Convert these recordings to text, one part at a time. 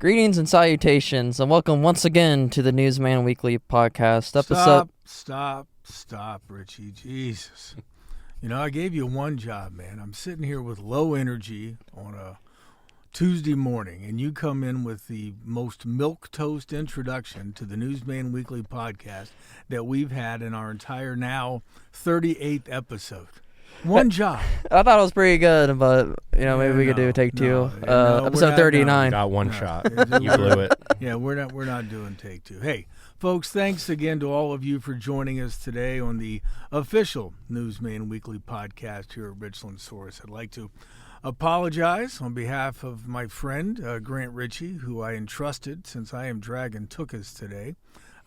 Greetings and salutations, and welcome once again to the Newsman Weekly Podcast episode. Stop, Richie. Jesus. You know, I gave you one job, man. I'm sitting here with low energy on a Tuesday morning, and you come in with the most milquetoast introduction to the Newsman Weekly Podcast that we've had in our entire now 38th episode. One job. I thought it was pretty good, but maybe we could do a take two. Episode 39. Got one shot. You blew it. Yeah, we're not doing take two. Hey, folks, thanks again to all of you for joining us today on the official Newsman Weekly Podcast here at Richland Source. I'd like to apologize on behalf of my friend Grant Ritchey, who I entrusted, since I am dragging Tookus today.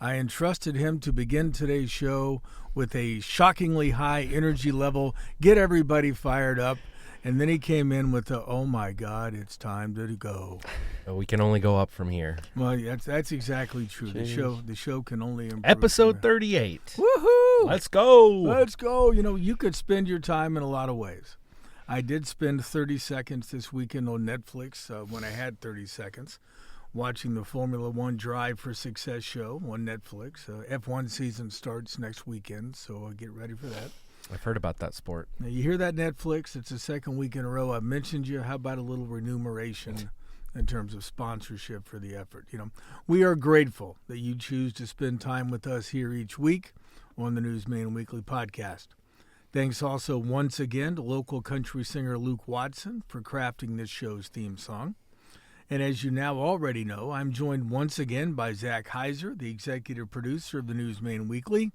I entrusted him to begin today's show with a shockingly high energy level, get everybody fired up, and then he came in with the, oh my God, it's time to go. We can only go up from here. Well, that's exactly true. The show can only improve. Episode 38. Woohoo! Let's go. Let's go. You know, you could spend your time in a lot of ways. I did spend 30 seconds this weekend on Netflix when I had 30 seconds. Watching the Formula One Drive for Success show on Netflix. F1 season starts next weekend, so get ready for that. I've heard about that sport. Now, you hear that, Netflix? It's the second week in a row I've mentioned you. How about a little remuneration in terms of sponsorship for the effort? You know, we are grateful that you choose to spend time with us here each week on the Newsman Weekly Podcast. Thanks also once again to local country singer Luke Watson for crafting this show's theme song. And as you now already know, I'm joined once again by Zac Hiser, the executive producer of the Newsman Weekly,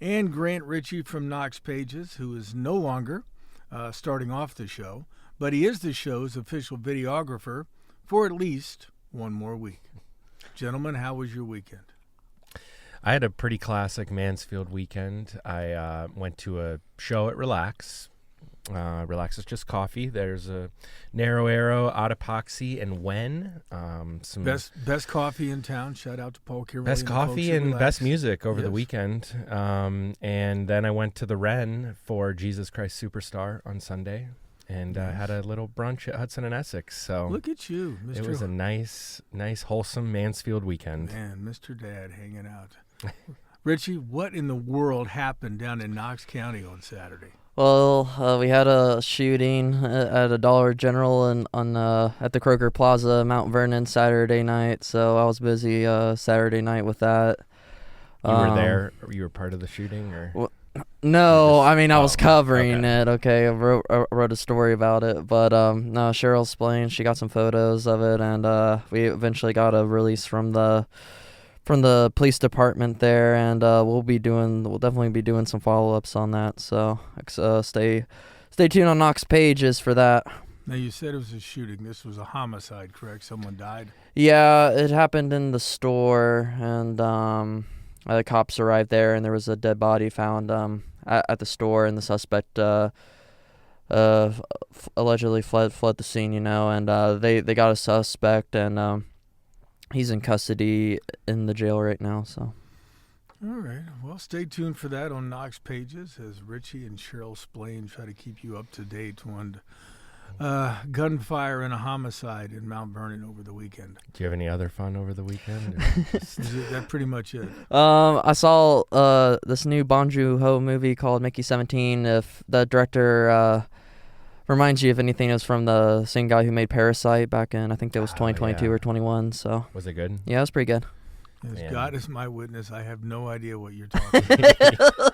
and Grant Ritchey from Knox Pages, who is no longer starting off the show, but he is the show's official videographer for at least one more week. Gentlemen, how was your weekend? I had a pretty classic Mansfield weekend. I went to a show at Relax. Relax is just coffee. There's a Narrow Arrow, Odd Epoxy, and When. Some best coffee in town. Shout out to Paul Kirley. Best coffee and best music over the weekend. And then I went to the Wren for Jesus Christ Superstar on Sunday, and had a little brunch at Hudson and Essex. So look at you, Mr. It was a nice, wholesome Mansfield weekend. Man, Mr. Dad hanging out. Richie, what in the world happened down in Knox County on Saturday? Well, we had a shooting at a Dollar General at the Kroger Plaza, Mount Vernon, Saturday night. So I was busy Saturday night with that. You were there? You were part of the shooting, or? Well, no, I was covering it. Okay, I wrote a story about it, but no, Cheryl's playing. She got some photos of it, and we eventually got a release from the police department there, and we'll definitely be doing some follow-ups on that. So stay tuned on Knox Pages for that. Now, you said it was a shooting. This was a homicide, correct? Someone died? Yeah, it happened in the store, and the cops arrived there, and there was a dead body found at the store, and the suspect allegedly fled the scene, and they got a suspect, and he's in custody in the jail right now. So, all right. Well, stay tuned for that on Knox Pages as Richie and Cheryl Splain try to keep you up to date on gunfire and a homicide in Mount Vernon over the weekend. Do you have any other fun over the weekend? Is that pretty much it? I saw this new Bong Joon-ho movie called Mickey 17. If the director reminds you of anything, it was from the same guy who made Parasite back in, I think that was 2022 or 21. So was it good? Yeah, it was pretty good. As God is my witness, I have no idea what you're talking about.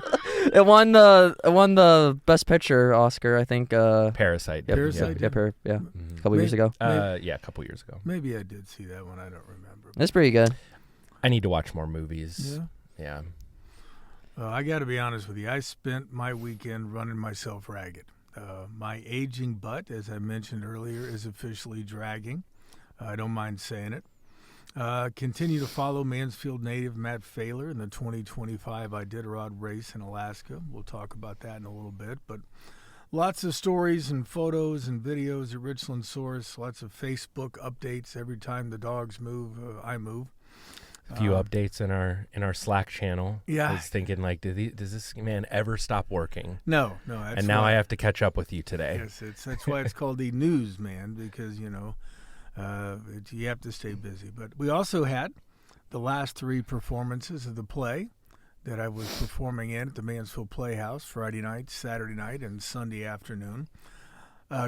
It won the Best Picture Oscar, I think. Parasite. Yep, Parasite. Yep, a couple years ago. A couple years ago. Maybe I did see that one. I don't remember. It's pretty good. I need to watch more movies. Yeah. I got to be honest with you. I spent my weekend running myself ragged. My aging butt, as I mentioned earlier, is officially dragging. I don't mind saying it. Continue to follow Mansfield native Matt Failor in the 2025 Iditarod race in Alaska. We'll talk about that in a little bit. But lots of stories and photos and videos at Richland Source. Lots of Facebook updates every time the dogs move, I move. A few updates in our Slack channel. Yeah. I was thinking, does this man ever stop working? No. That's and now why I have to catch up with you today. Yes, that's why it's called the Newsman, because, You have to stay busy. But we also had the last 3 performances of the play that I was performing in at the Mansfield Playhouse Friday night, Saturday night, and Sunday afternoon.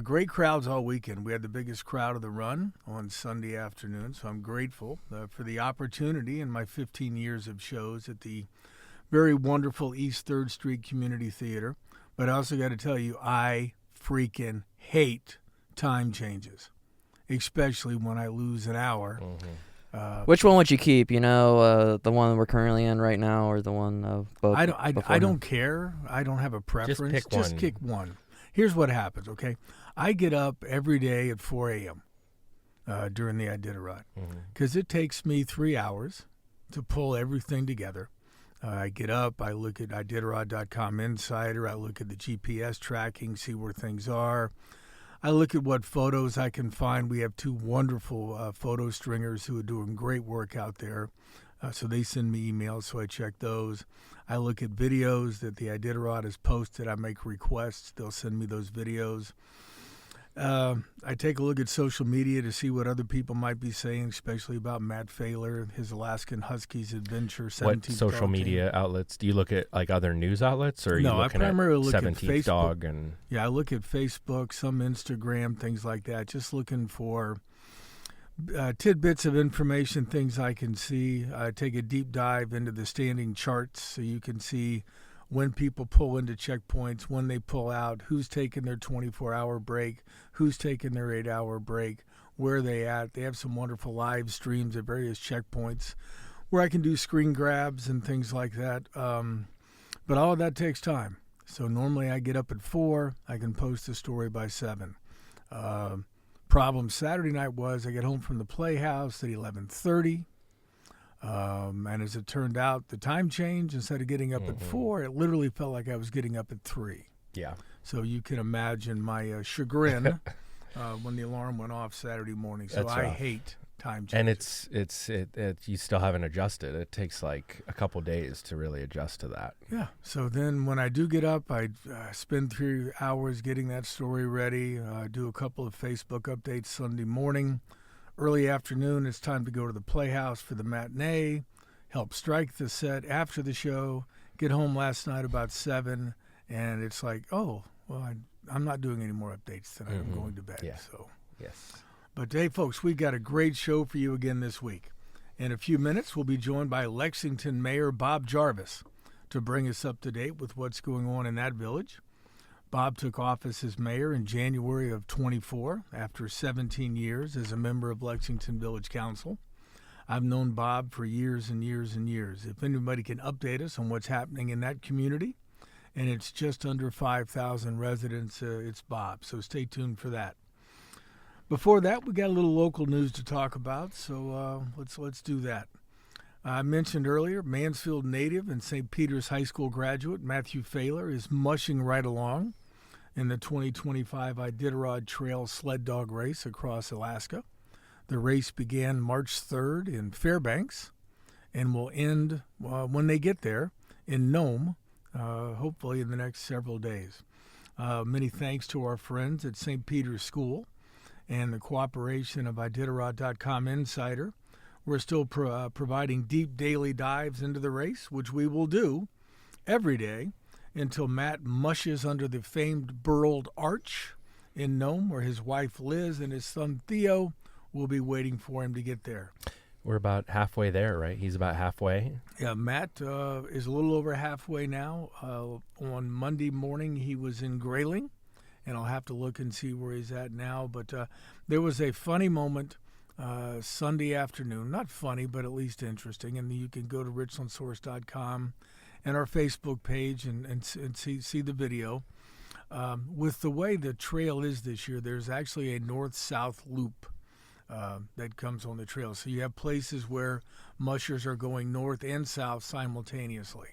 Great crowds all weekend. We had the biggest crowd of the run on Sunday afternoon, so I'm grateful for the opportunity in my 15 years of shows at the very wonderful East 3rd Street Community Theater. But I also got to tell you, I freaking hate time changes, especially when I lose an hour. Mm-hmm. Which one would you keep? The one we're currently in right now, or the one both? I don't care. I don't have a preference. Just pick one. Here's what happens, okay? I get up every day at 4 a.m. During the Iditarod because it takes me 3 hours to pull everything together. I get up, I look at Iditarod.com Insider, I look at the GPS tracking, see where things are. I look at what photos I can find. We have 2 wonderful photo stringers who are doing great work out there. So they send me emails, so I check those. I look at videos that the Iditarod has posted. I make requests. They'll send me those videos. I take a look at social media to see what other people might be saying, especially about Matt Failor, his Alaskan Huskies adventure. What social media outlets? Do you look at like other news outlets, or are you looking I primarily at look 17th at Facebook. Dog? And Yeah, I look at Facebook, some Instagram, things like that, just looking for tidbits of information, things I can see. I take a deep dive into the standing charts so you can see when people pull into checkpoints, when they pull out, who's taking their 24-hour break, who's taking their 8-hour break, where are they at. They have some wonderful live streams at various checkpoints where I can do screen grabs and things like that. But all of that takes time. So normally I get up at 4. I can post a story by 7. Problem Saturday night was I get home from the Playhouse at 11:30. And as it turned out, the time change, instead of getting up at 4, it literally felt like I was getting up at 3. yeah, So you can imagine my chagrin when the alarm went off Saturday morning. So That's I rough. hate time and changes. it's you still haven't adjusted. It takes like a couple days to really adjust to that. Yeah. So then when I do get up, I spend 3 hours getting that story ready, do a couple of Facebook updates Sunday morning. Early afternoon, it's time to go to the Playhouse for the matinee, help strike the set after the show, get home last night about 7, and it's like, oh, well, I'm not doing any more updates tonight. I'm going to bed. Yeah. So. Yes. But hey, folks, we've got a great show for you again this week. In a few minutes, we'll be joined by Lexington Mayor Bob Jarvis to bring us up to date with what's going on in that village. Bob took office as mayor in January of 24 after 17 years as a member of Lexington Village Council. I've known Bob for years and years and years. If anybody can update us on what's happening in that community, and it's just under 5,000 residents, it's Bob. So stay tuned for that. Before that, we got a little local news to talk about, so let's do that. I mentioned earlier, Mansfield native and St. Peter's High School graduate Matthew Failor is mushing right along in the 2025 Iditarod Trail Sled Dog Race across Alaska. The race began March 3rd in Fairbanks and will end when they get there in Nome, hopefully in the next several days. Many thanks to our friends at St. Peter's School and the cooperation of Iditarod.com Insider. We're still providing deep daily dives into the race, which we will do every day until Matt mushes under the famed Burled Arch in Nome, where his wife Liz and his son Theo will be waiting for him to get there. We're about halfway there, right? He's about halfway. Yeah, Matt is a little over halfway now. On Monday morning, he was in Grayling, and I'll have to look and see where he's at now. But there was a funny moment Sunday afternoon, not funny, but at least interesting. And you can go to richlandsource.com and our Facebook page and see the video. With the way the trail is this year, there's actually a north-south loop that comes on the trail. So you have places where mushers are going north and south simultaneously.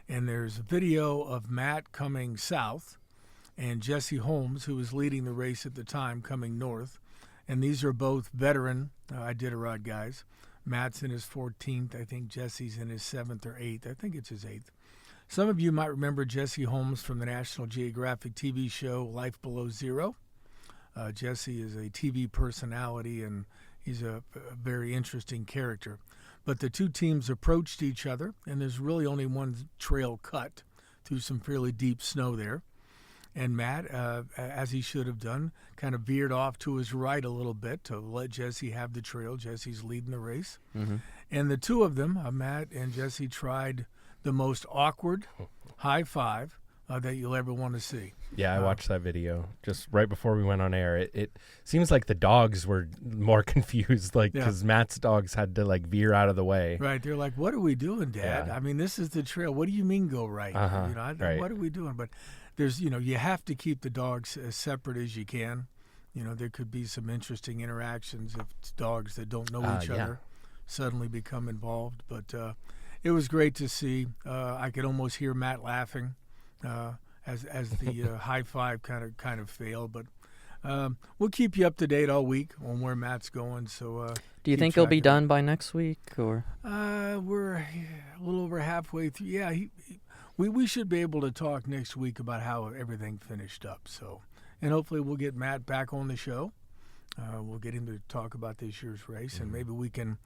And there's a video of Matt coming south and Jesse Holmes, who was leading the race at the time, coming north. And these are both veteran Iditarod guys. Matt's in his 14th. I think Jesse's in his 7th or 8th. I think it's his 8th. Some of you might remember Jesse Holmes from the National Geographic TV show Life Below Zero. Jesse is a TV personality, and he's a very interesting character. But the two teams approached each other, and there's really only one trail cut through some fairly deep snow there. And Matt, as he should have done, kind of veered off to his right a little bit to let Jesse have the trail. Jesse's leading the race. Mm-hmm. And the two of them, Matt and Jesse, tried the most awkward high five that you'll ever want to see. Yeah, I watched that video just right before we went on air. It seems like the dogs were more confused, because Matt's dogs had to veer out of the way. Right, they're like, "What are we doing, Dad? Yeah. I mean, this is the trail. What do you mean go right? Right. What are we doing?" But there's, you have to keep the dogs as separate as you can. There could be some interesting interactions if dogs that don't know each other suddenly become involved. But it was great to see. I could almost hear Matt laughing as the high five kind of failed. But we'll keep you up to date all week on where Matt's going. So do you think he'll be done by next week, or? We're a little over halfway through. Yeah, we should be able to talk next week about how everything finished up. So, and hopefully we'll get Matt back on the show. We'll get him to talk about this year's race, and maybe we can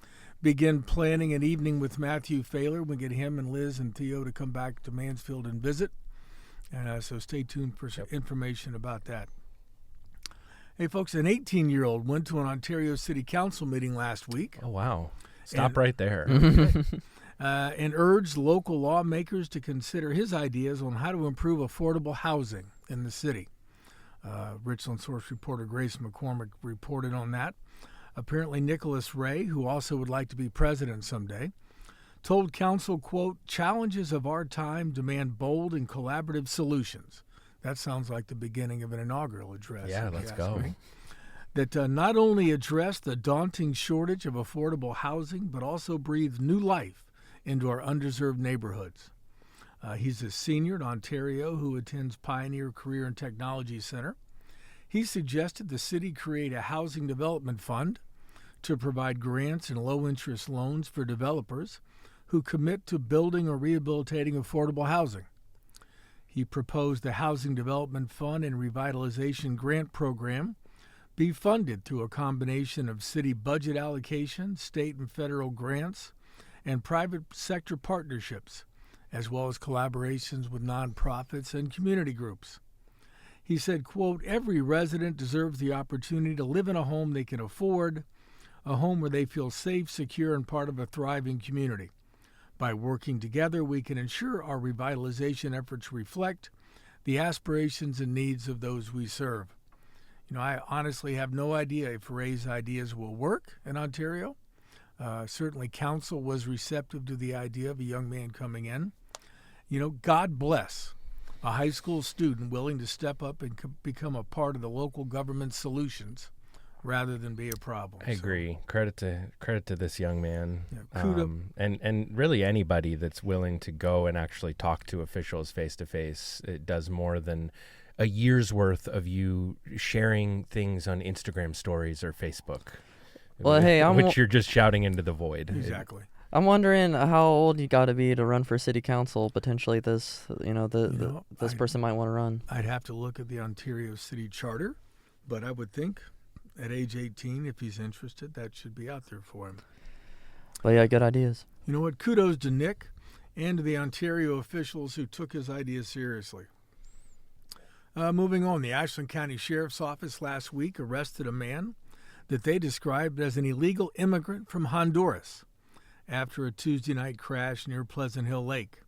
begin planning an evening with Matthew Failor. We'll get him and Liz and Theo to come back to Mansfield and visit. And so stay tuned for some information about that. Hey, folks, an 18-year-old went to an Ontario City Council meeting last week. Oh, wow. Stop right there. And urged local lawmakers to consider his ideas on how to improve affordable housing in the city. Richland Source reporter Grace McCormick reported on that. Apparently, Nicholas Ray, who also would like to be president someday, told council, quote, "Challenges of our time demand bold and collaborative solutions." That sounds like the beginning of an inaugural address. Yeah, let's go. That not only address the daunting shortage of affordable housing, but also breathe new life into our underserved neighborhoods. He's a senior at Ontario who attends Pioneer Career and Technology Center. He suggested the city create a housing development fund to provide grants and low-interest loans for developers who commit to building or rehabilitating affordable housing. He proposed the Housing Development Fund and Revitalization Grant Program be funded through a combination of city budget allocations, state and federal grants, and private sector partnerships, as well as collaborations with nonprofits and community groups. He said, quote, "Every resident deserves the opportunity to live in a home they can afford, a home where they feel safe, secure, and part of a thriving community. By working together, we can ensure our revitalization efforts reflect the aspirations and needs of those we serve." I honestly have no idea if Ray's ideas will work in Ontario. Certainly council was receptive to the idea of a young man coming in. God bless a high school student willing to step up and become a part of the local government solutions rather than be a problem. I agree. Credit to this young man. Yeah, and really anybody that's willing to go and actually talk to officials face to face. It does more than a year's worth of you sharing things on Instagram stories or Facebook. Well, hey, which you're just shouting into the void. Exactly. I'm wondering how old you got to be to run for city council. Potentially, this person might want to run. I'd have to look at the Ontario City Charter, but I would think at age 18, if he's interested, that should be out there for him. But yeah, good ideas. You know what? Kudos to Nick and to the Ontario officials who took his ideas seriously. Moving on, the Ashland County Sheriff's Office last week arrested a man that they described as an illegal immigrant from Honduras after a Tuesday night crash near Pleasant Hill Lake.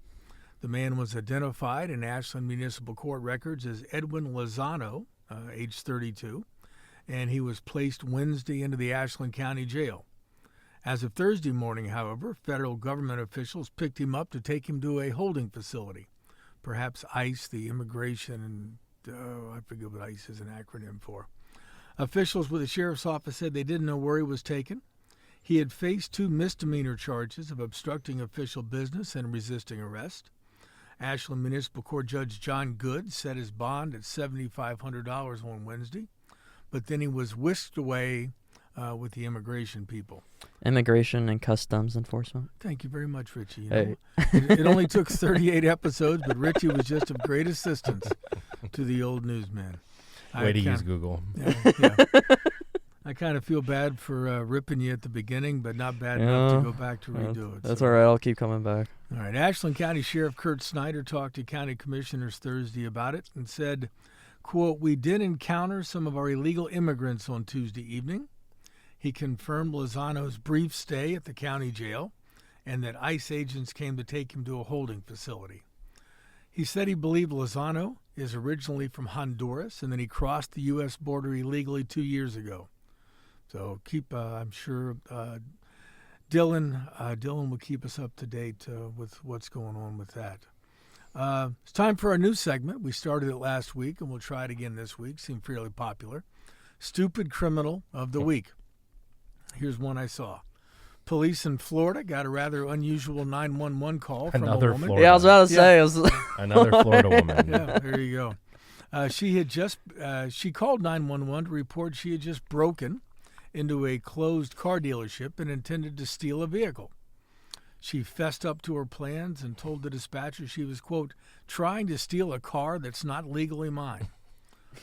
The man was identified in Ashland Municipal Court records as Edwin Lozano, age 32, and he was placed Wednesday into the Ashland County Jail. As of Thursday morning, however, federal government officials picked him up to take him to a holding facility, perhaps ICE, the immigration and I forget what ICE is an acronym for. Officials with the sheriff's office said they didn't know where he was taken. He had faced 2 misdemeanor charges of obstructing official business and resisting arrest. Ashland Municipal Court Judge John Good set his bond at $7,500 on Wednesday, but then he was whisked away with the immigration people. Immigration and Customs Enforcement. Thank you very much, Richie. Hey. It only took 38 episodes, but Richie was just of great assistance to the old newsman. Way to use Google. Yeah. I kind of feel bad for ripping you at the beginning, but not bad enough to go back to redo it. That's all right. I'll keep coming back. All right. Ashland County Sheriff Kurt Snyder talked to county commissioners Thursday about it and said, quote, "We did encounter some of our illegal immigrants on Tuesday evening." He confirmed Lozano's brief stay at the county jail and that ICE agents came to take him to a holding facility. He said he believed Lozano is originally from Honduras and that he crossed the U.S. border illegally 2 years ago. So I'm sure Dylan will keep us up to date with what's going on with that. It's time for our new segment. We started it last week, and we'll try it again this week. Seemed fairly popular. Stupid Criminal of the Week. Here's one I saw. Police in Florida got a rather unusual 911 call from a woman. Florida. Yeah, I was about to say. It was Another Florida woman. Yeah, there you go. She called 911 to report she had just broken into a closed car dealership and intended to steal a vehicle. She fessed up to her plans and told the dispatcher she was, quote, trying to steal a car that's not legally mine.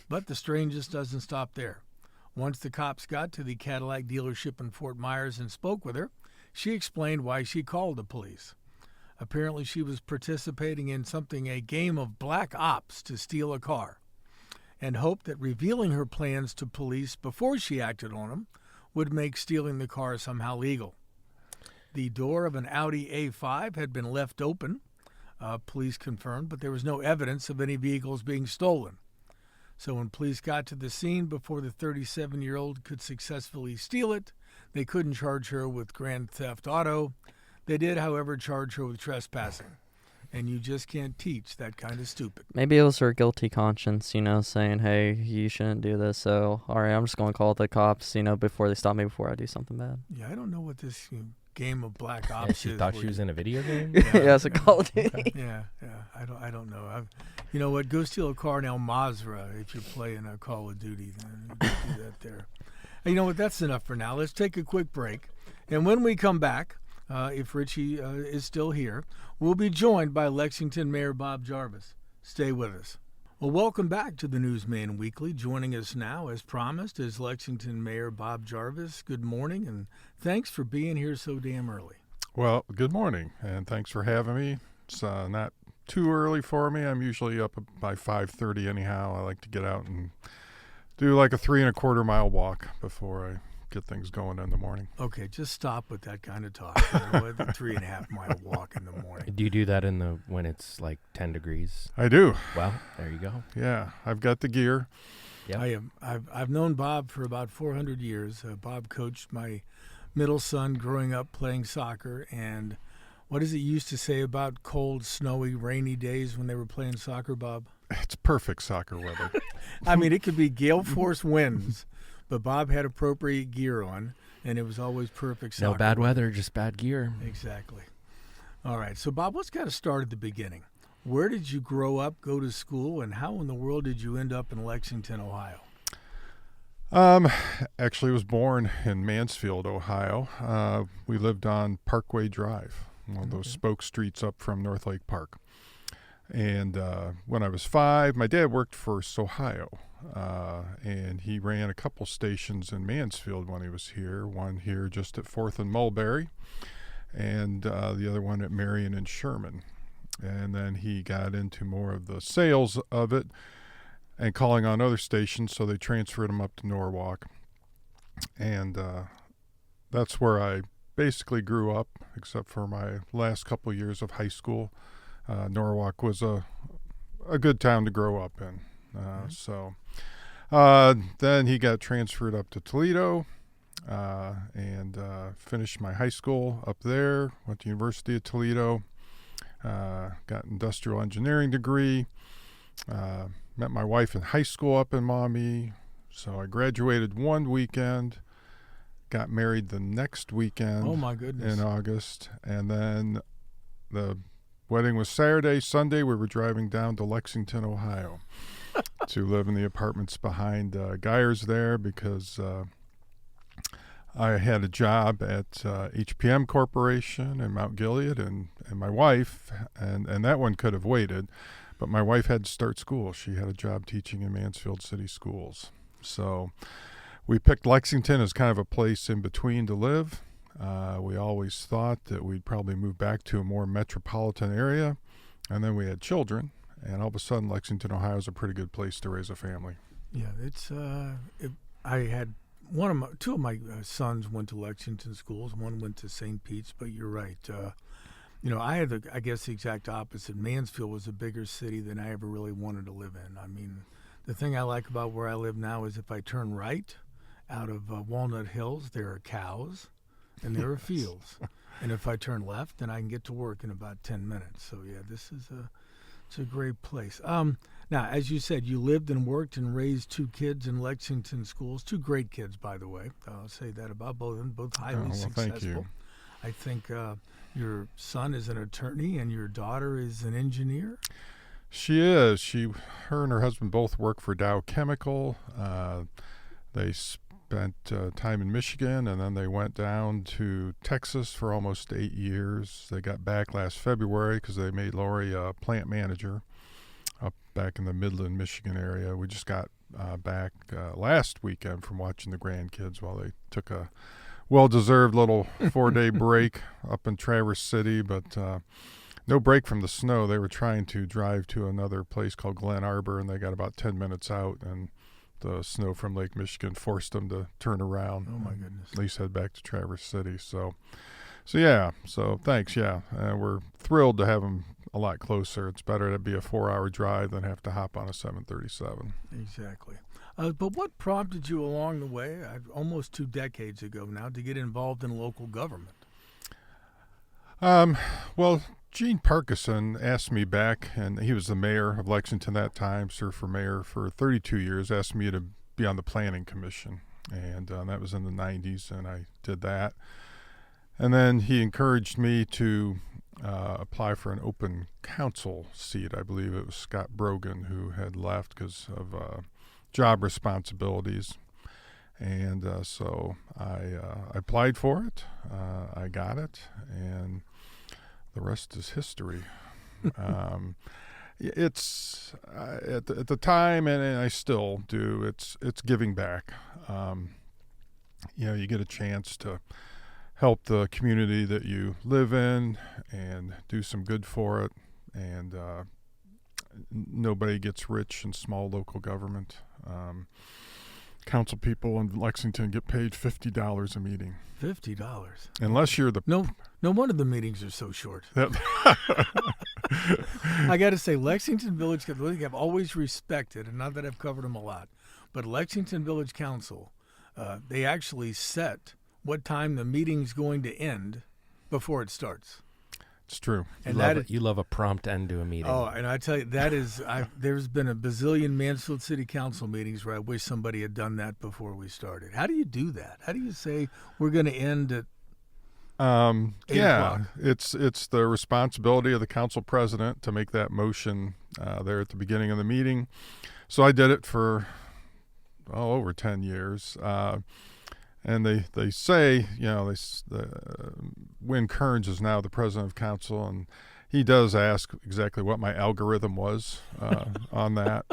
But the strangest doesn't stop there. Once the cops got to the Cadillac dealership in Fort Myers and spoke with her, she explained why she called the police. Apparently she was participating in a game of black ops to steal a car, and hoped that revealing her plans to police before she acted on them would make stealing the car somehow legal. The door of an Audi A5 had been left open, police confirmed, but there was no evidence of any vehicles being stolen. So when police got to the scene before the 37-year-old could successfully steal it, they couldn't charge her with grand theft auto. They did, however, charge her with trespassing. And you just can't teach that kind of stupid. Maybe it was her guilty conscience, saying, hey, you shouldn't do this. So, all right, I'm just going to call the cops, before they stop me before I do something bad. Yeah, I don't know what this game of black ops is. She thought she was in a video game? Yeah, it's a Call of Duty. Yeah. I don't know. You know what? Go steal a car in El Mazra if you're playing a Call of Duty. Then do that there. You know what? That's enough for now. Let's take a quick break. And when we come back, if Ritchie is still here, we'll be joined by Lexington Mayor Bob Jarvis. Stay with us. Well, welcome back to the Newsman Weekly. Joining us now, as promised, is Lexington Mayor Bob Jarvis. Good morning, and thanks for being here so damn early. Well, good morning, and thanks for having me. It's not too early for me. I'm usually up by 5:30 anyhow. I like to get out and do like a 3.25 mile walk before I get things going in the morning. Okay, just stop with that kind of talk. The 3.5 mile walk in the morning. Do you do that when it's like 10 degrees? I do. Well, there you go. Yeah, I've got the gear. Yep. I've known Bob for about 400 years. Bob coached my middle son growing up playing soccer. And what does it used to say about cold, snowy, rainy days when they were playing soccer, Bob? It's perfect soccer weather. I mean, it could be gale force winds. But Bob had appropriate gear on, and it was always perfect soccer. No bad weather, just bad gear. Exactly. All right. So, Bob, let's kind of start at the beginning. Where did you grow up, go to school, and how in the world did you end up in Lexington, Ohio? Actually, I was born in Mansfield, Ohio. We lived on Parkway Drive, one of those spoke streets up from North Lake Park. And when I was 5, my dad worked for Ohio. And he ran a couple stations in Mansfield when he was here. One here just at 4th and Mulberry, and the other one at Marion and Sherman. And then he got into more of the sales of it and calling on other stations, so they transferred him up to Norwalk. And that's where I basically grew up, except for my last couple years of high school. Norwalk was a good town to grow up in. So then he got transferred up to Toledo and finished my high school up there, went to University of Toledo, got an industrial engineering degree, met my wife in high school up in Maumee. So I graduated one weekend, got married the next weekend. Oh, my goodness. In August, and then the wedding was Saturday. Sunday, we were driving down to Lexington, Ohio, to live in the apartments behind Geyers there because I had a job at HPM Corporation in Mount Gilead, and my wife, and that one could have waited, but my wife had to start school. She had a job teaching in Mansfield City Schools. So we picked Lexington as kind of a place in between to live. We always thought that we'd probably move back to a more metropolitan area, and then we had children, and all of a sudden Lexington, Ohio is a pretty good place to raise a family. Yeah, I had two of my sons went to Lexington schools. One went to St. Pete's, but you're right. I had I guess the exact opposite. Mansfield was a bigger city than I ever really wanted to live in. I mean, the thing I like about where I live now is if I turn right out of Walnut Hills, there are cows and there are fields. And if I turn left, then I can get to work in about 10 minutes. So, yeah, it's a great place. Now, as you said, you lived and worked and raised two kids in Lexington schools. Two great kids, by the way. I'll say that about both of them, both highly successful. Thank you. I think your son is an attorney and your daughter is an engineer. She is. Her and her husband both work for Dow Chemical. They spent time in Michigan, and then they went down to Texas for almost 8 years. They got back last February because they made Lori a plant manager up back in the Midland, Michigan area. We just got back last weekend from watching the grandkids while they took a well-deserved little 4-day break up in Traverse City, but no break from the snow. They were trying to drive to another place called Glen Arbor, and they got about 10 minutes out, and the snow from Lake Michigan forced them to turn around. Oh, my goodness. At least head back to Traverse City. So yeah. So thanks. Yeah. We're thrilled to have them a lot closer. It's better to be a 4-hour drive than have to hop on a 737. Exactly. But what prompted you along the way, almost 2 decades ago now, to get involved in local government? Well, Gene Parkinson asked me back, and he was the mayor of Lexington that time, served for mayor for 32 years, asked me to be on the planning commission. And that was in the 90s, and I did that. And then he encouraged me to apply for an open council seat. I believe it was Scott Brogan who had left because of job responsibilities. And so I applied for it. I got it, and the rest is history. It's at the time, and I still do. It's giving back. You get a chance to help the community that you live in and do some good for it. And nobody gets rich in small local government. Council people in Lexington get paid $50 a meeting. $50? Unless you're the... No wonder the meetings are so short. I got to say, Lexington Village Council, I've always respected, and not that I've covered them a lot, but Lexington Village Council, they actually set what time the meeting's going to end before it starts. It's true. And you love a prompt end to a meeting. Oh, and I tell you, there's been a bazillion Mansfield City Council meetings where I wish somebody had done that before we started. How do you do that? How do you say we're going to end at 8 o'clock? It's the responsibility of the council president to make that motion there at the beginning of the meeting. So I did it for over 10 years. And they say, Win Kearns is now the president of council, and he does ask exactly what my algorithm was on that.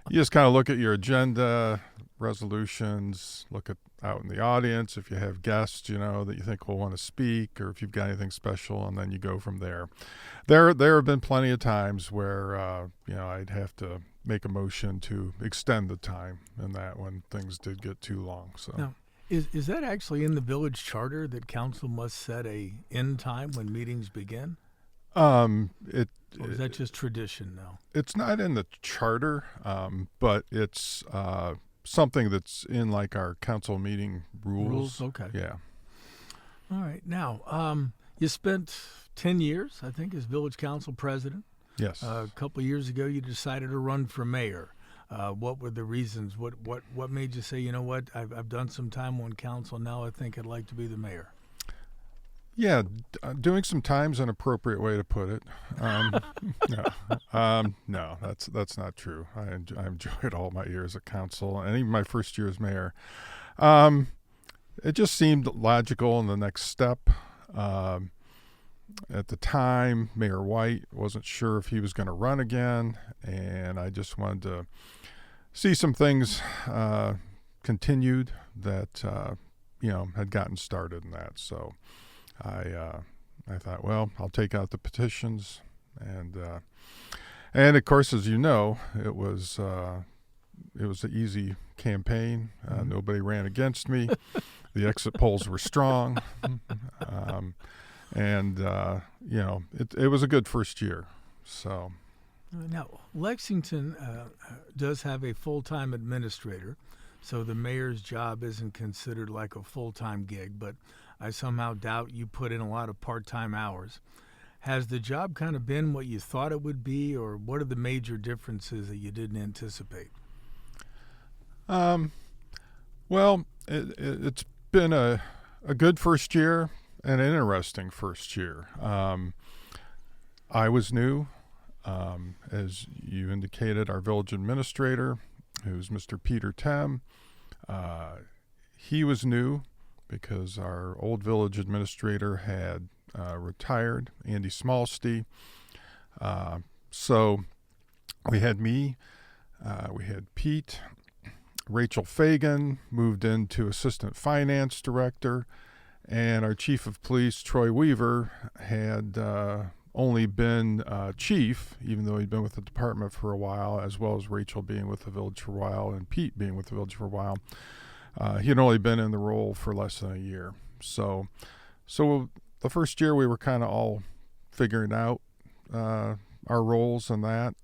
You just kind of look at your agenda, resolutions, look out in the audience if you have guests, that you think will want to speak, or if you've got anything special, and then you go from there. There have been plenty of times where I'd have to make a motion to extend the time, and that when things did get too long. So. Now, is that actually in the village charter that council must set a end time when meetings begin? Or is that just tradition now? It's not in the charter, but it's something that's in like our council meeting rules. Okay. Yeah. All right. Now, you spent 10 years, I think, as village council president. Yes. A couple of years ago, you decided to run for mayor. What were the reasons? What made you say, you know what, I've done some time on council, now I think I'd like to be the mayor? Yeah, doing some time's an appropriate way to put it. No, that's not true. I enjoyed all my years at council, and even my first year as mayor. It just seemed logical in the next step. At the time, Mayor White wasn't sure if he was going to run again, and I just wanted to see some things continued that had gotten started in that. So I thought, well, I'll take out the petitions, and of course, as you know, it was an easy campaign. Nobody ran against me. The exit polls were strong. It was a good first year. So now, Lexington does have a full-time administrator, so the mayor's job isn't considered like a full-time gig, but I somehow doubt you put in a lot of part-time hours. Has the job kind of been what you thought it would be, or what are the major differences that you didn't anticipate? Well, it's been a good first year and an interesting first year. I was new. As you indicated, our village administrator, who's Mr. Peter Tem, he was new because our old village administrator had retired, Andy Smallsty. So we had me, we had Pete, Rachel Fagan moved into assistant finance director, and our chief of police, Troy Weaver, had only been chief, even though he'd been with the department for a while, as well as Rachel being with the village for a while and Pete being with the village for a while. He had only been in the role for less than a year. So the first year we were kind of all figuring out our roles and that.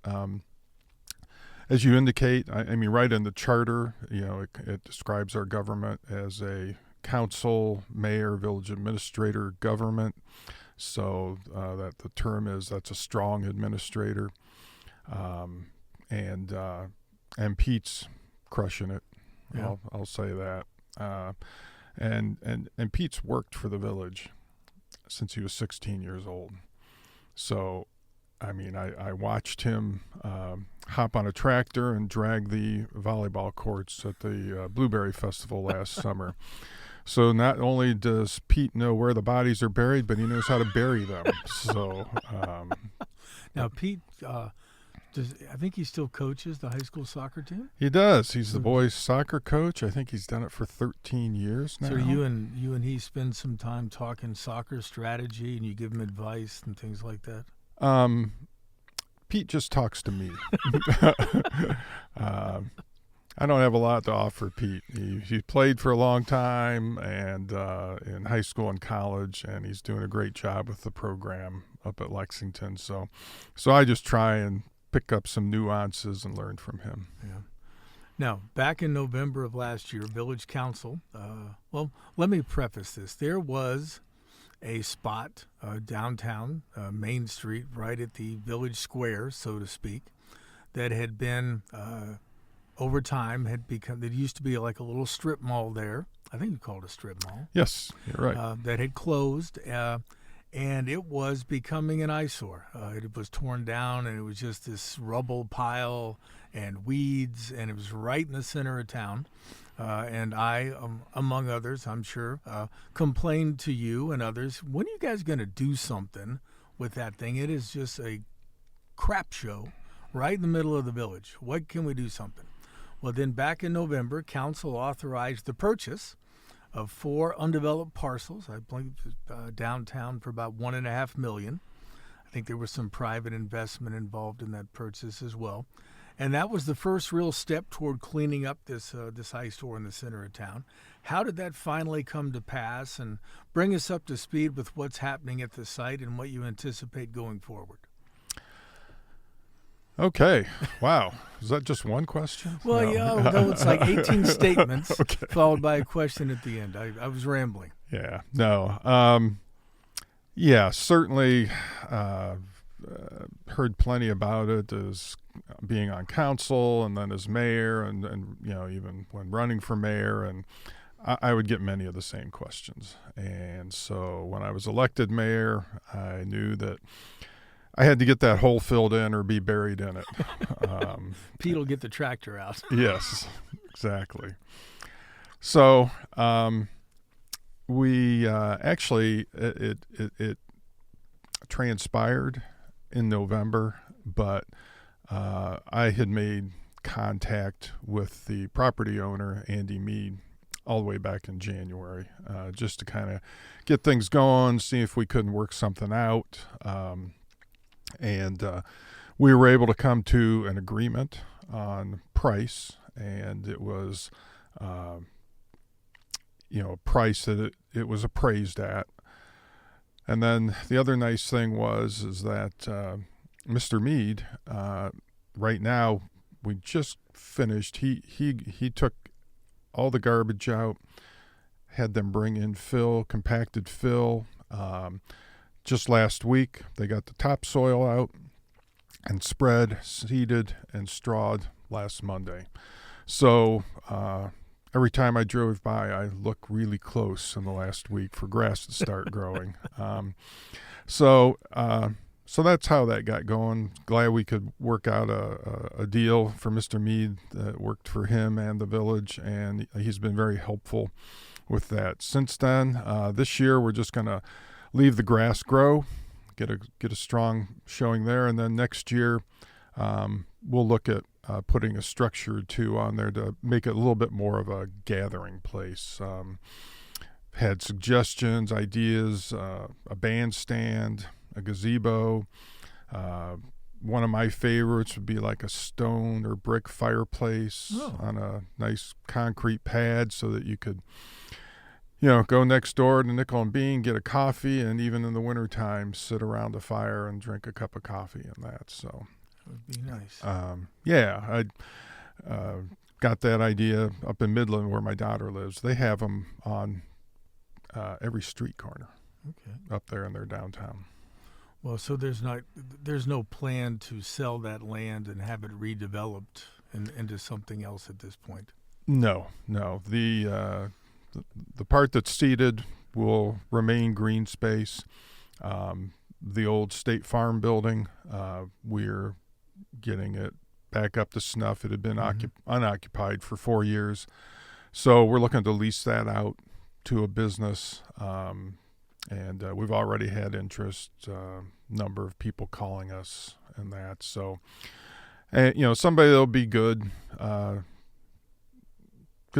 As you indicate, I mean, right in the charter, it describes our government as a council, mayor, village administrator government. So that the term is that's a strong administrator, and Pete's crushing it. Yeah. I'll say that. And Pete's worked for the village since he was 16 years old. So, I mean, I watched him hop on a tractor and drag the volleyball courts at the Blueberry Festival last summer. So not only does Pete know where the bodies are buried, but he knows how to bury them. So now Pete, I think he still coaches the high school soccer team? He does. He's the boys' soccer coach. I think he's done it for 13 years now. So you and he spend some time talking soccer strategy, and you give him advice and things like that? Pete just talks to me. I don't have a lot to offer Pete. He played for a long time and in high school and college, and he's doing a great job with the program up at Lexington. So I just try and pick up some nuances and learn from him. Yeah. Now, back in November of last year, Village Council, well, let me preface this. There was a spot downtown, Main Street, right at the Village Square, so to speak, that had been... over time had become, there used to be like a little strip mall there. I think you called it a strip mall. Yes, you're right. That had closed, and it was becoming an eyesore. It was torn down, and it was just this rubble pile and weeds, and it was right in the center of town. And I, among others, I'm sure, complained to you and others, when are you guys going to do something with that thing? It is just a crap show right in the middle of the village. What can we do something? Well, then back in November, council authorized the purchase of 4 undeveloped parcels, I believe downtown, for about $1.5 million. I think there was some private investment involved in that purchase as well. And that was the first real step toward cleaning up this eyesore in the center of town. How did that finally come to pass, and bring us up to speed with what's happening at the site and what you anticipate going forward? Okay. Wow. Is that just one question? Well, No. no, it's like 18 statements Okay. followed by a question at the end. I was rambling. Yeah. No. Yeah, certainly heard plenty about it as being on council and then as mayor and even when running for mayor, and I would get many of the same questions. And so when I was elected mayor, I knew that I had to get that hole filled in or be buried in it. Pete will get the tractor out. Yes, exactly. So we actually it transpired in November, but I had made contact with the property owner, Andy Mead, all the way back in January, just to kind of get things going, see if we couldn't work something out. And we were able to come to an agreement on price, and it was, a price that it was appraised at. And then the other nice thing is that Mr. Mead, right now, we just finished. He took all the garbage out, had them bring in fill, compacted fill. Just last week, they got the topsoil out and spread, seeded, and strawed last Monday. So every time I drove by, I looked really close in the last week for grass to start growing. So that's how that got going. Glad we could work out a deal for Mr. Mead that worked for him and the village, and he's been very helpful with that. Since then, this year we're just going to leave the grass grow, get a strong showing there, and then next year we'll look at putting a structure or two on there to make it a little bit more of a gathering place. Had suggestions, ideas, a bandstand, a gazebo. One of my favorites would be like a stone or brick fireplace on a nice concrete pad, so that you could, go next door to Nickel and Bean, get a coffee, and even in the wintertime, sit around the fire and drink a cup of coffee and that. So that would be nice. I got that idea up in Midland where my daughter lives. They have them on every street corner up there in their downtown. Well, so there's no plan to sell that land and have it redeveloped into something else at this point. No. The part that's seeded will remain green space. The old State Farm building, we're getting it back up to snuff. It had been unoccupied for 4 years, so we're looking to lease that out to a business. And we've already had interest, number of people calling us and that. So, somebody that'll be good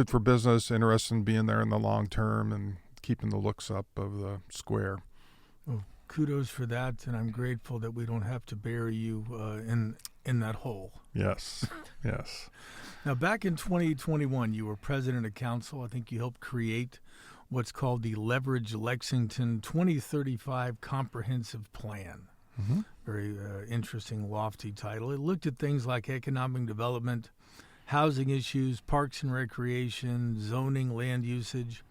for business, interested in being there in the long term and keeping the looks up of the square. Well, kudos for that, and I'm grateful that we don't have to bury you in that hole. Yes, yes. Now, back in 2021, you were president of council. I think you helped create what's called the Leverage Lexington 2035 Comprehensive Plan. Mm-hmm. Very interesting, lofty title. It looked at things like economic development, housing issues, parks and recreation, zoning, land usage.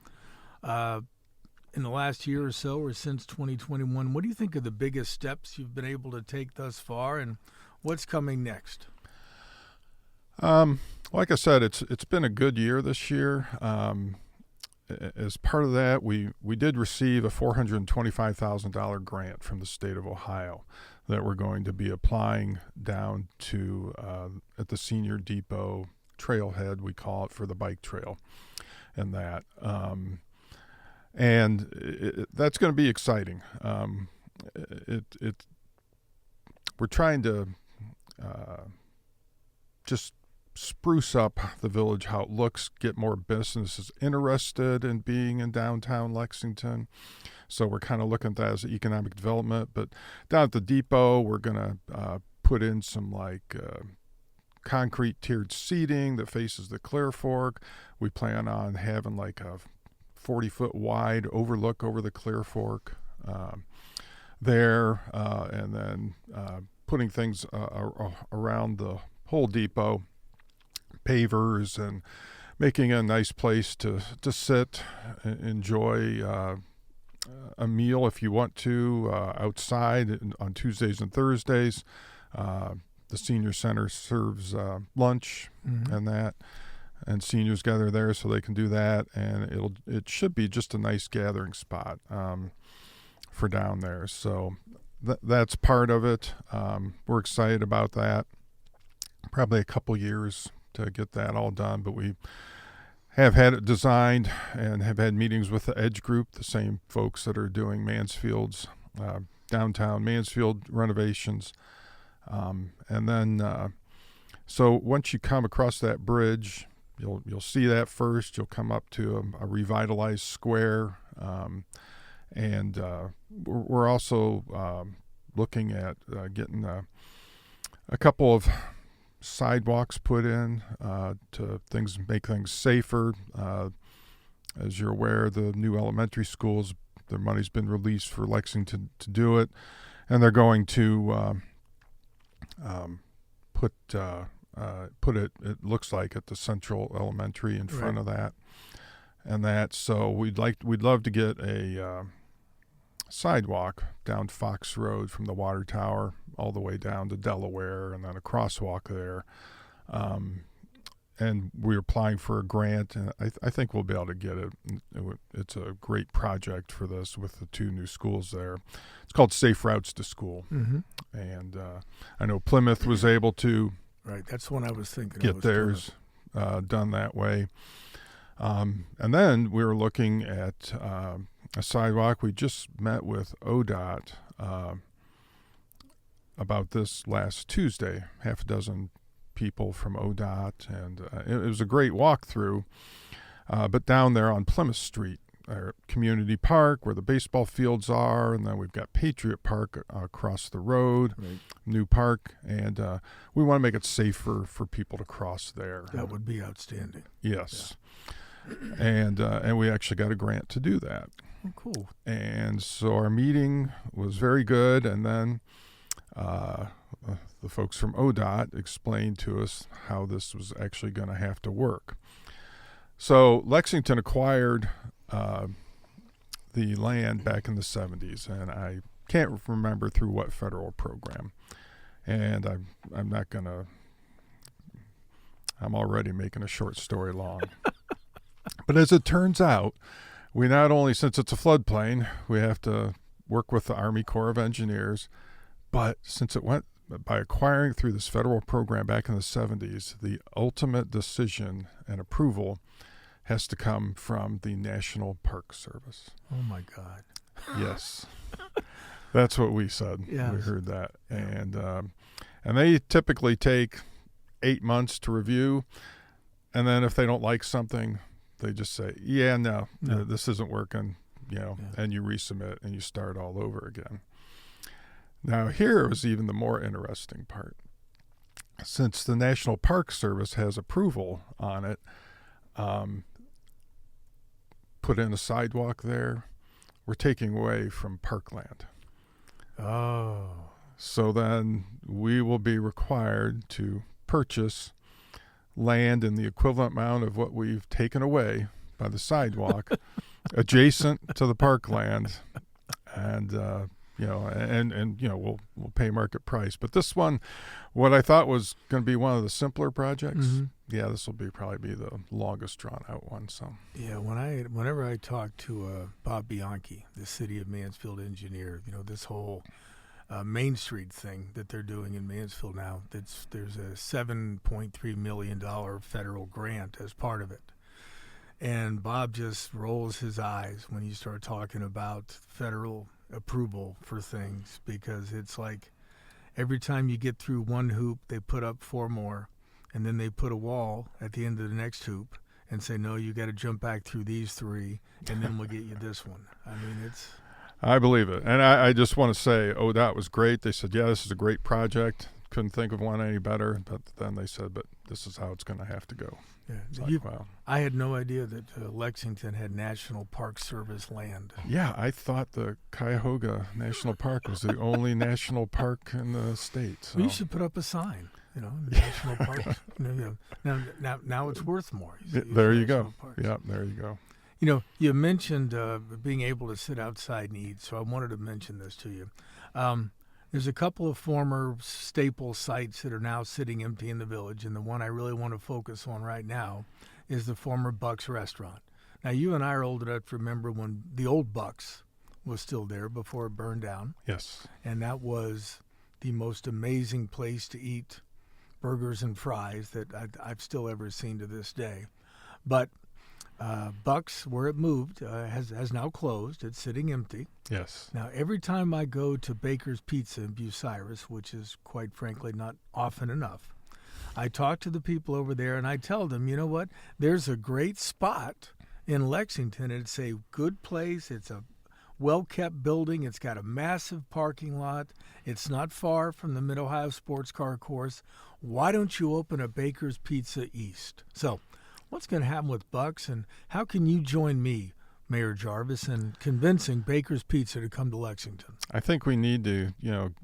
In the last year or so, or since 2021, what do you think are the biggest steps you've been able to take thus far, and what's coming next? Like I said, it's been a good year this year. As part of that, we did receive a $425,000 grant from the state of Ohio that we're going to be applying down to at the Senior Depot trailhead, we call it, for the bike trail, and that. That's going to be exciting. We're trying to just spruce up the village, how it looks, get more businesses interested in being in downtown Lexington. So we're kind of looking at that as economic development. But down at the depot, we're going to put in some concrete tiered seating that faces the Clear Fork. We plan on having like a 40-foot wide overlook over the Clear Fork there, and then putting things around the whole depot, pavers, and making a nice place to sit, enjoy a meal if you want to outside on Tuesdays and Thursdays. The senior center serves lunch and that, and seniors gather there so they can do that, and it should be just a nice gathering spot for down there. So that's part of it. We're excited about that. Probably a couple years to get that all done, but we have had it designed and have had meetings with the Edge Group, the same folks that are doing Mansfield's downtown Mansfield renovations. And then, so once you come across that bridge, you'll see that first. You'll come up to a revitalized square, and we're also looking at getting a couple of sidewalks put in to make things safer. As you're aware, the new elementary schools, their money's been released for Lexington to do it, and they're going to put it looks like at the Central Elementary in front of that, and that. So we'd love to get a sidewalk down Fox Road from the water tower all the way down to Delaware, and then a crosswalk there. And we're applying for a grant, and I think we'll be able to get it. It's a great project for this with the two new schools there. It's called Safe Routes to School. Mm-hmm. And I know Plymouth was able to that's the one I was thinking get theirs done that way. And then we were looking at a sidewalk. We just met with ODOT about this last Tuesday, half a dozen people from ODOT, and it was a great walkthrough. But down there on Plymouth Street, our community park where the baseball fields are, and then we've got Patriot Park across the road, new park, and we want to make it safer for people to cross there. That would be outstanding. Yes. Yeah. And we actually got a grant to do that. Oh, cool. And so our meeting was very good, and then the folks from ODOT explained to us how this was actually going to have to work. So Lexington acquired the land back in the 70s, and I can't remember through what federal program. And I'm already making a short story long. But as it turns out, we not only, since it's a floodplain, we have to work with the Army Corps of Engineers, but since it went by acquiring through this federal program back in the 70s, the ultimate decision and approval has to come from the National Park Service. Oh, my God. Yes. That's what we said. Yes. We heard that. Yeah. And they typically take 8 months to review, and then if they don't like something, they just say, no. This isn't working, and you resubmit and you start all over again. Now, here was even the more interesting part. Since the National Park Service has approval on it, put in a sidewalk there, we're taking away from parkland. Oh. So then we will be required to purchase land in the equivalent amount of what we've taken away by the sidewalk adjacent to the parkland, and we'll pay market price. But this one, what I thought was going to be one of the simpler projects, this will probably be the longest drawn out one. So whenever I talk to Bob Bianchi, the city of Mansfield engineer, this whole Main Street thing that they're doing in Mansfield now, there's a $7.3 million federal grant as part of it. And Bob just rolls his eyes when you start talking about federal approval for things, because it's like every time you get through one hoop, they put up 4 more, and then they put a wall at the end of the next hoop and say, no, you got to jump back through these 3, and then we'll get you this one. I mean, I believe it. And I just want to say, that was great. They said, this is a great project. Couldn't think of one any better. But then they said, but this is how it's going to have to go. Yeah. Wow. I had no idea that Lexington had National Park Service land. Yeah, I thought the Cuyahoga National Park was the only national park in the state. So. Well, you should put up a sign, national parks. Now it's worth more. There you go. Yeah, there you go. You mentioned being able to sit outside and eat, so I wanted to mention this to you. There's a couple of former staple sites that are now sitting empty in the village, and the one I really want to focus on right now is the former Buck's restaurant. Now, you and I are old enough to remember when the old Buck's was still there before it burned down. Yes. And that was the most amazing place to eat burgers and fries that I've still ever seen to this day. But Bucks, where it moved, has now closed. It's sitting empty. Yes. Now, every time I go to Baker's Pizza in Bucyrus, which is quite frankly not often enough, I talk to the people over there and I tell them, you know what? There's a great spot in Lexington. It's a good place. It's a well-kept building. It's got a massive parking lot. It's not far from the Mid-Ohio Sports Car Course. Why don't you open a Baker's Pizza East? So what's going to happen with Bucks, and how can you join me, Mayor Jarvis, in convincing Baker's Pizza to come to Lexington? I think we need to,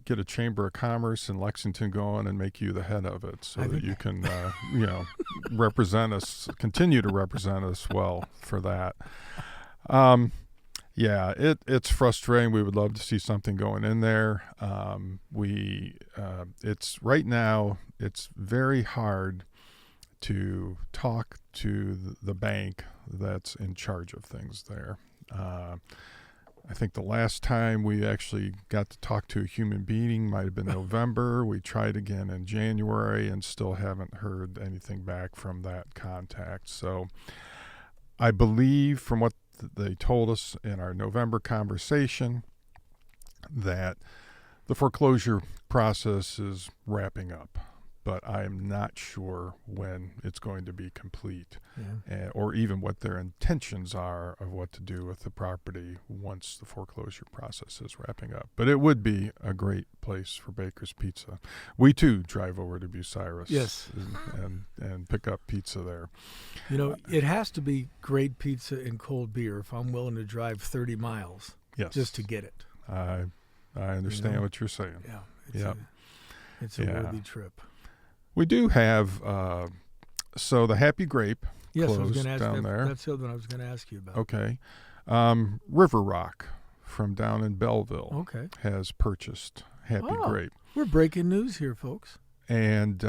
get a Chamber of Commerce in Lexington going and make you the head of it so that you can, represent us, continue to represent us well for that. Yeah, it's frustrating. We would love to see something going in there. It's right now, it's very hard to talk to the bank that's in charge of things there. I think the last time we actually got to talk to a human being might have been November. We tried again in January and still haven't heard anything back from that contact. So I believe from what they told us in our November conversation that the foreclosure process is wrapping up, but I am not sure when it's going to be complete, or even what their intentions are of what to do with the property once the foreclosure process is wrapping up. But it would be a great place for Baker's Pizza. We too drive over to Bucyrus, yes, and pick up pizza there. It has to be great pizza and cold beer if I'm willing to drive 30 miles just to get it. I understand what you're saying. Yeah, it's a worthy trip. We do have, so the Happy Grape closed down there. That's the other one I was going to ask you about. Okay. River Rock from down in Belleville has purchased Happy Grape. We're breaking news here, folks. And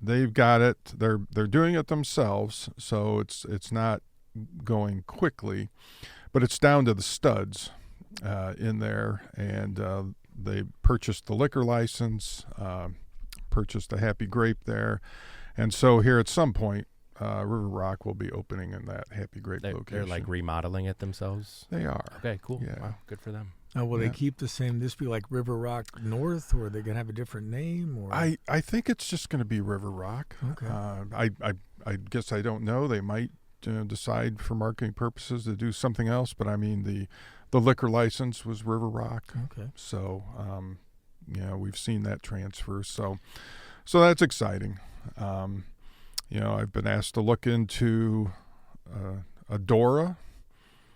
they've got it. They're doing it themselves, so it's not going quickly, but it's down to the studs in there, and they purchased the liquor license, purchased a Happy Grape there, and so here at some point River Rock will be opening in that Happy Grape location. They're like remodeling it themselves? They are. Okay, cool. Yeah. Wow, good for them. Will they keep the same? This be like River Rock North, or are they going to have a different name? Or I think it's just going to be River Rock. Okay. I guess I don't know. They might decide for marketing purposes to do something else, but I mean the liquor license was River Rock. Okay. So we've seen that transfer. So that's exciting. I've been asked to look into Adora.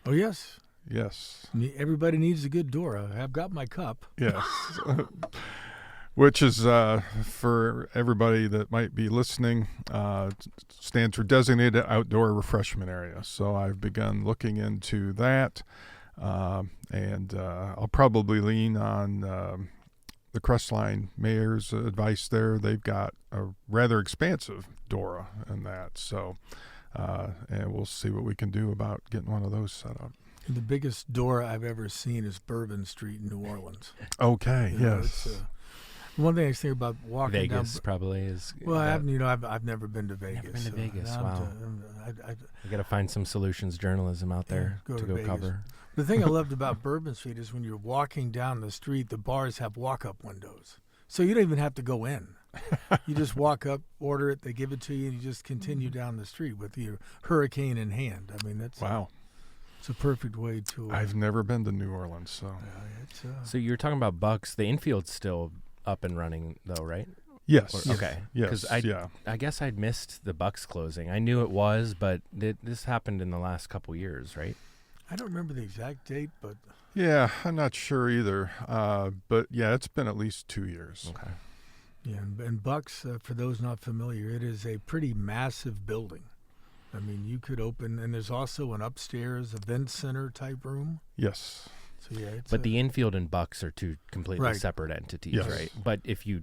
Oh, yes. Yes. Everybody needs a good Dora. I've got my cup. Yes. Which is, for everybody that might be listening, stands for Designated Outdoor Refreshment Area. So I've begun looking into that, and I'll probably lean on the Crestline Mayor's advice there. They've got a rather expansive Dora in that. So, and we'll see what we can do about getting one of those set up. The biggest Dora I've ever seen is Bourbon Street in New Orleans. Okay, yes. One thing I think about walking Vegas down, probably is. Well, I've never been to Vegas. Never been to Vegas. So wow. You got to find some solutions journalism out there to go cover. The thing I loved about Bourbon Street is when you're walking down the street, the bars have walk-up windows, so you don't even have to go in. You just walk up, order it, they give it to you, and you just continue down the street with your hurricane in hand. I mean, that's wow. It's a perfect way to. I've never been to New Orleans, so. So you were talking about Bucks. The infield's still up and running, though, right? Yes. Okay. Yes. I guess I'd missed the Bucks closing. I knew it was, but this happened in the last couple years, right? I don't remember the exact date, but. Yeah, I'm not sure either. But yeah, it's been at least 2 years. Okay. Yeah, and Bucks, for those not familiar, it is a pretty massive building. I mean, you could open, and there's also an upstairs event center type room. Yes. So yeah, but the infield and Bucks are two completely separate entities, right? But if you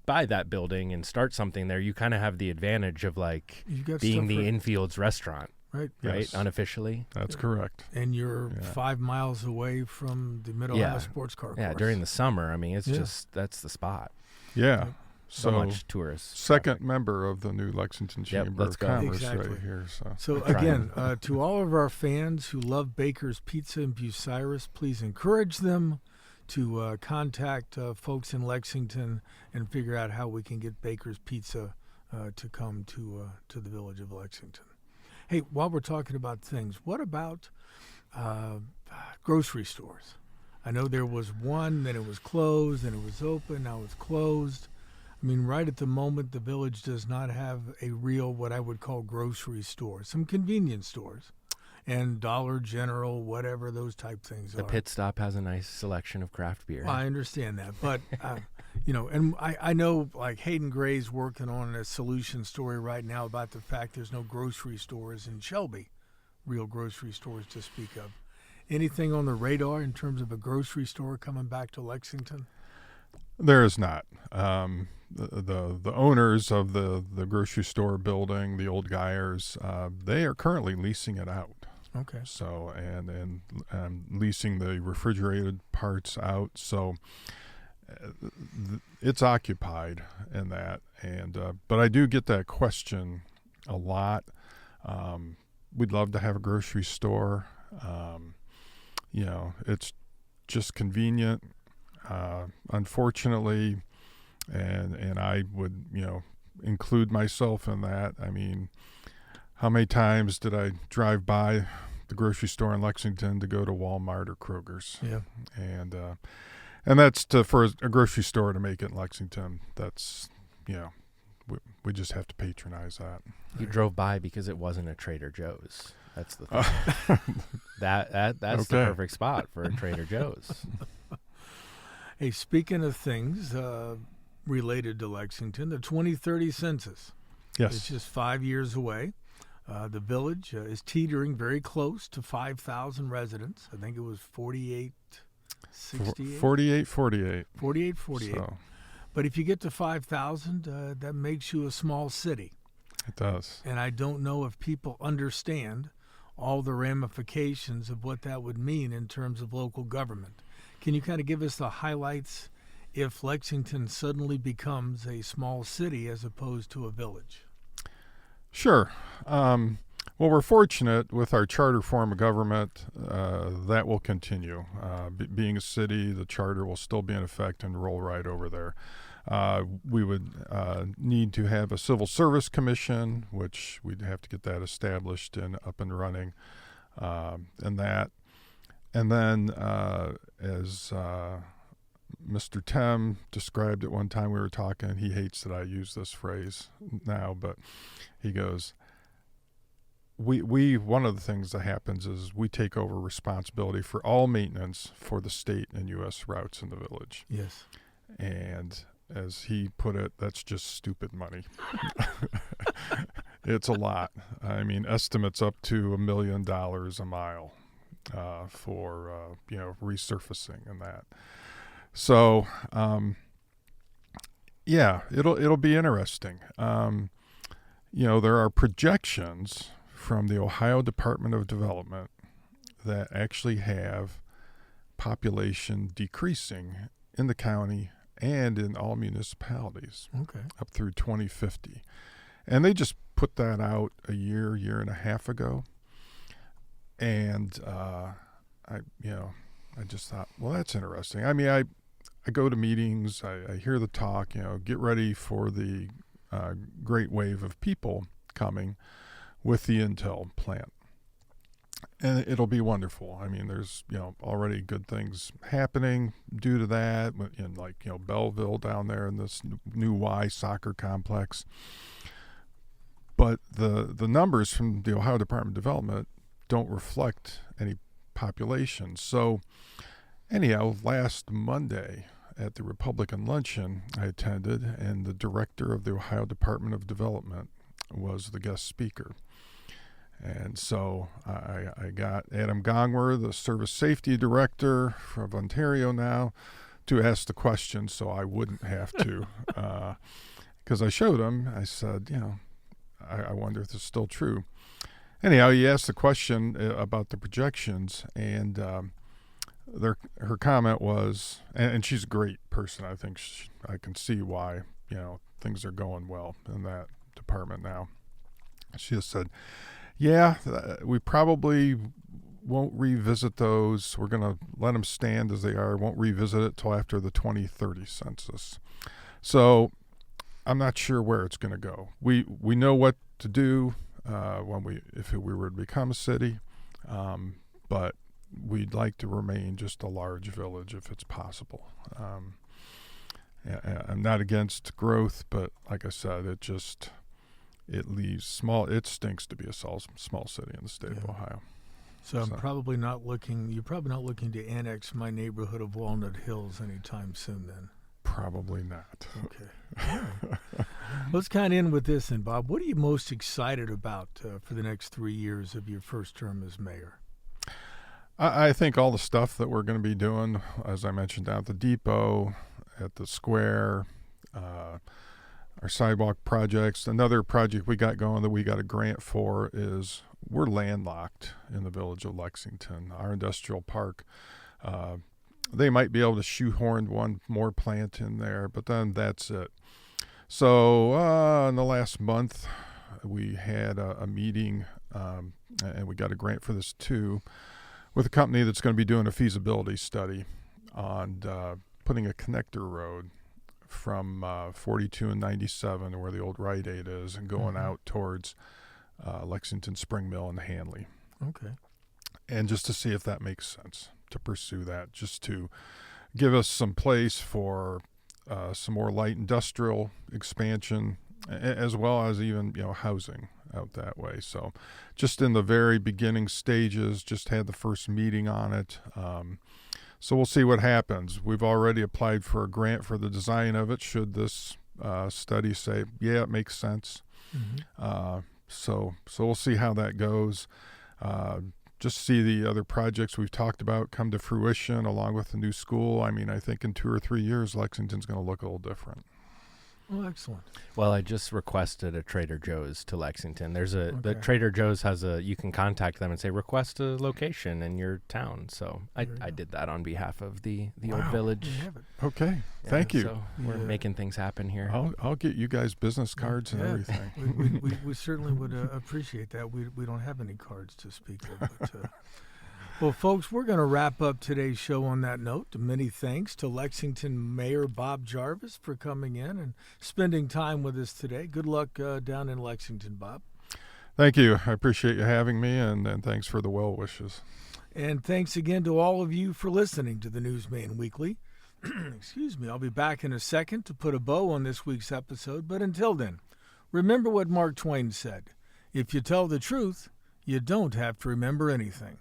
buy that building and start something there, you kind of have the advantage of like being the infield's restaurant, right? Yes. Unofficially. That's correct. And you're 5 miles away from the Mid-Ohio Sports Car Course. Yeah, during the summer, I mean, it's just that's the spot. Yeah. So much tourists. Second member of the new Lexington Yep, Chamber let's of go. Commerce Exactly. right here. So again, to all of our fans who love Baker's Pizza in Bucyrus, please encourage them to contact folks in Lexington and figure out how we can get Baker's Pizza to come to the village of Lexington. Hey, while we're talking about things, what about grocery stores? I know there was one, then it was closed, then it was open, now it's closed. I mean, right at the moment, the village does not have a real, what I would call grocery store. Some convenience stores and Dollar General, whatever those type things The are. pit stop has a nice selection of craft beer. Well, I understand that. But, and I know like Hayden Gray's working on a solution story right now about the fact there's no grocery stores in Shelby, real grocery stores to speak of. Anything on the radar in terms of a grocery store coming back to Lexington? There is not. The owners of the grocery store building, the old Geyers, they are currently leasing it out. Okay. So and leasing the refrigerated parts out. So it's occupied in that. And but I do get that question a lot. We'd love to have a grocery store. It's just convenient. Unfortunately, and I would, include myself in that. I mean, how many times did I drive by the grocery store in Lexington to go to Walmart or Kroger's? Yeah. And that's for a grocery store to make it in Lexington. That's, we just have to patronize that. You drove by because it wasn't a Trader Joe's. That's the thing. That's the Okay. perfect spot for a Trader Joe's. Hey, speaking of things related to Lexington, the 2030 census. Yes. It's just 5 years away. The village is teetering very close to 5,000 residents. I think it was 4868. 48. 48. So But if you get to 5,000, that makes you a small city. it does. And I don't know if people understand all the ramifications of what that would mean in terms of local government. Can you kind of give us the highlights if Lexington suddenly becomes a small city as opposed to a village? Sure. Well, we're fortunate with our charter form of government that will continue. Being a city, the charter will still be in effect and roll right over there. We would need to have a civil service commission, which we'd have to get that established and up and running, and that. And then, as Mr. Tem described it one time we were talking, he hates that I use this phrase now, but he goes, we one of the things that happens is we take over responsibility for all maintenance for the state and U.S. routes in the village. Yes. And as he put it, that's just stupid money. It's a lot. I mean, estimates up to $1 million a mile for resurfacing and that. So it'll be interesting. There are projections from the Ohio Department of Development that actually have population decreasing in the county and in all municipalities up through 2050. And they just put that out a year and a half ago. And I just thought, well, that's interesting. I mean, I go to meetings, I hear the talk, get ready for the great wave of people coming with the Intel plant. And it'll be wonderful. I mean, there's, already good things happening due to that, in Belleville down there in this new Y soccer complex. But the numbers from the Ohio Department of Development don't reflect any population. So anyhow, last Monday at the Republican luncheon I attended, and the director of the Ohio Department of Development was the guest speaker. And so I got Adam Gongwer, the Service Safety Director from Ontario now, to ask the question so I wouldn't have to. Because I showed him, I said, I wonder if this is still true. Anyhow, he asked the question about the projections, and her comment was, and she's a great person, I think I can see why, things are going well in that department now. She just said, yeah, we probably won't revisit those. We're going to let them stand as they are. Won't revisit it till after the 2030 census. So I'm not sure where it's going to go. We know what to do if we were to become a city, but we'd like to remain just a large village if it's possible. I'm not against growth, but like I said, it leaves small. It stinks to be a small city in the state of Ohio. So you're probably not looking to annex my neighborhood of Walnut Hills anytime soon, then. Probably not. Okay. All right. Let's kind of end with this, then, Bob. What are you most excited about for the next 3 years of your first term as mayor? I think all the stuff that we're going to be doing, as I mentioned, down at the depot, at the square, our sidewalk projects. Another project we got going that we got a grant for is we're landlocked in the village of Lexington. Our industrial park, they might be able to shoehorn one more plant in there, but then that's it. So in the last month, we had a meeting, and we got a grant for this too, with a company that's going to be doing a feasibility study on putting a connector road from 42 and 97, where the old Rite Aid is, and going out towards Lexington Spring Mill and Hanley. Okay. And just to see if that makes sense to pursue that, just to give us some place for some more light industrial expansion, as well as even housing out that way. So just in the very beginning stages, just had the first meeting on it. So we'll see what happens. We've already applied for a grant for the design of it, should this study say, yeah, it makes sense. So we'll see how that goes. Just see the other projects we've talked about come to fruition, along with the new school. I mean, I think in 2 or 3 years, Lexington's going to look a little different. Oh, excellent. Well, I just requested a Trader Joe's to Lexington. The Okay. Trader Joe's has you can contact them and say, request a location in your town. So I did that on behalf of the old village. You have it. Okay, thank you. So we're making things happen here. I'll get you guys business cards and everything. We certainly would appreciate that. We don't have any cards to speak of. But, well, folks, we're going to wrap up today's show on that note. Many thanks to Lexington Mayor Bob Jarvis for coming in and spending time with us today. Good luck down in Lexington, Bob. Thank you. I appreciate you having me, and thanks for the well wishes. And thanks again to all of you for listening to the Newsman Weekly. Excuse me. I'll be back in a second to put a bow on this week's episode. But until then, remember what Mark Twain said. If you tell the truth, you don't have to remember anything.